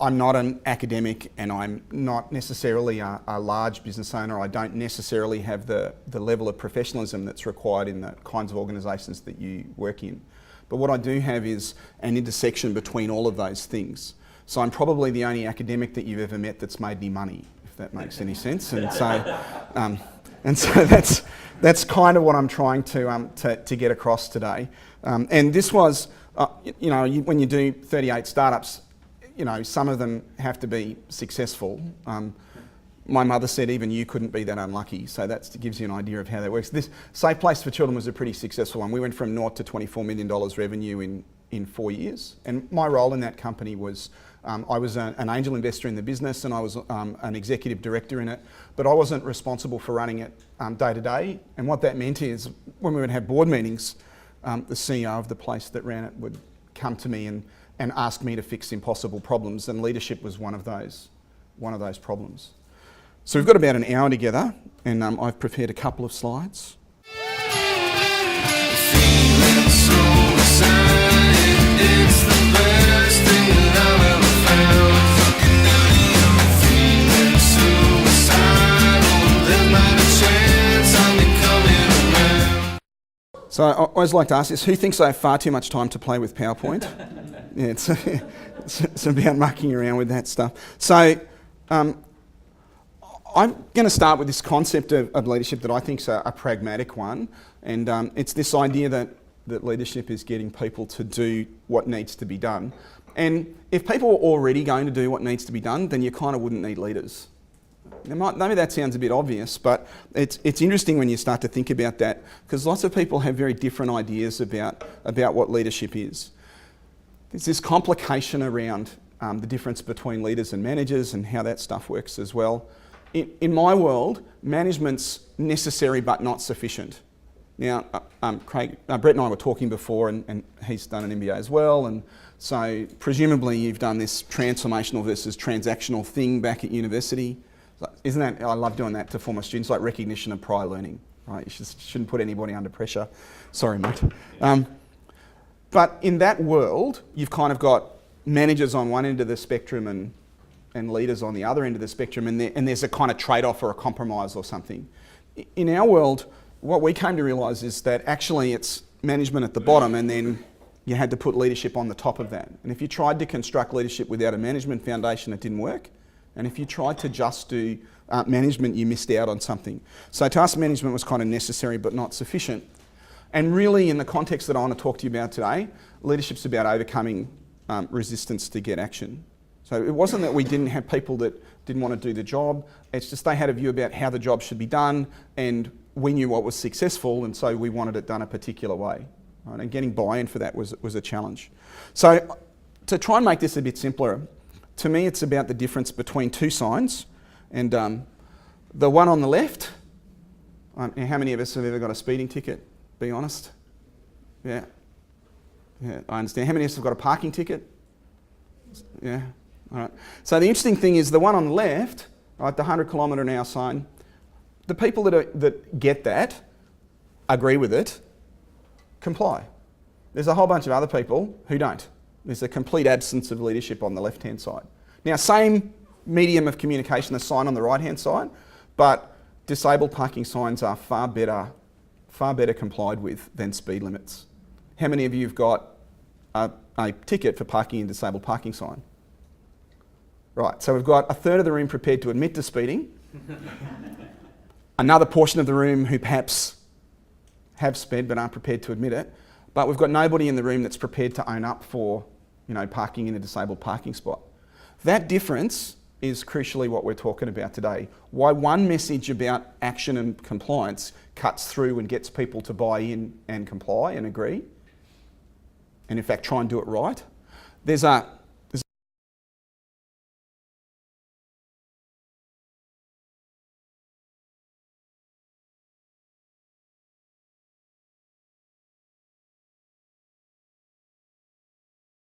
I'm not an academic and I'm not necessarily a large business owner. I don't necessarily have the level of professionalism that's required in the kinds of organisations that you work in. But what I do have is an intersection between all of those things. So I'm probably the only academic that you've ever met that's made any money, if that makes any sense. And so that's kind of what I'm trying to get across today. And this was, when you do 38 startups, some of them have to be successful. My mother said even you couldn't be that unlucky, so that gives you an idea of how that works. This Safe Place for Children was a pretty successful one. We went from naught to $24 million revenue in 4 years, and my role in that company was I was an angel investor in the business, and I was an executive director in it, but I wasn't responsible for running it day to day. And what that meant is when we would have board meetings, the CEO of the place that ran it would come to me and ask me to fix impossible problems, and leadership was one of those problems. So we've got about an hour together, and I've prepared a couple of slides. So I always like to ask this, who thinks I have far too much time to play with PowerPoint? Yeah, it's about mucking around with that stuff. So I'm going to start with this concept of leadership that I think is a pragmatic one, and it's this idea that leadership is getting people to do what needs to be done. And if people were already going to do what needs to be done, then you kind of wouldn't need leaders. Maybe that sounds a bit obvious, but it's interesting when you start to think about that, because lots of people have very different ideas about what leadership is. There's this complication around the difference between leaders and managers and how that stuff works as well. In my world, management's necessary but not sufficient. Now, Brett and I were talking before, and he's done an MBA as well, and so presumably you've done this transformational versus transactional thing back at university. Isn't that, I love doing that to former students, like recognition of prior learning, right? You shouldn't put anybody under pressure. Sorry, mate. But in that world, you've kind of got managers on one end of the spectrum and leaders on the other end of the spectrum, and there's a kind of trade-off or a compromise or something. In our world, what we came to realise is that actually it's management at the bottom, and then you had to put leadership on the top of that. And if you tried to construct leadership without a management foundation, it didn't work. And if you tried to just do management, you missed out on something. So to us, management was kind of necessary but not sufficient. And really, in the context that I want to talk to you about today, leadership's about overcoming resistance to get action. So it wasn't that we didn't have people that didn't want to do the job, it's just they had a view about how the job should be done, and we knew what was successful, and so we wanted it done a particular way. Right? And getting buy-in for that was a challenge. So to try and make this a bit simpler, to me it's about the difference between two signs, and the one on the left, how many of us have ever got a speeding ticket? Be honest. Yeah, I understand. How many of us have got a parking ticket? Yeah, all right. So the interesting thing is the one on the left, right, the 100km/h sign, the people that get that, agree with it, comply. There's a whole bunch of other people who don't. There's a complete absence of leadership on the left-hand side. Now, same medium of communication, the sign on the right-hand side, but disabled parking signs are far better complied with than speed limits. How many of you have got a ticket for parking in disabled parking sign? Right, so we've got a third of the room prepared to admit to speeding, another portion of the room who perhaps have sped but aren't prepared to admit it, but we've got nobody in the room that's prepared to own up for, parking in a disabled parking spot. That difference is crucially what we're talking about today. Why one message about action and compliance cuts through and gets people to buy in and comply and agree, and in fact try and do it right. There's a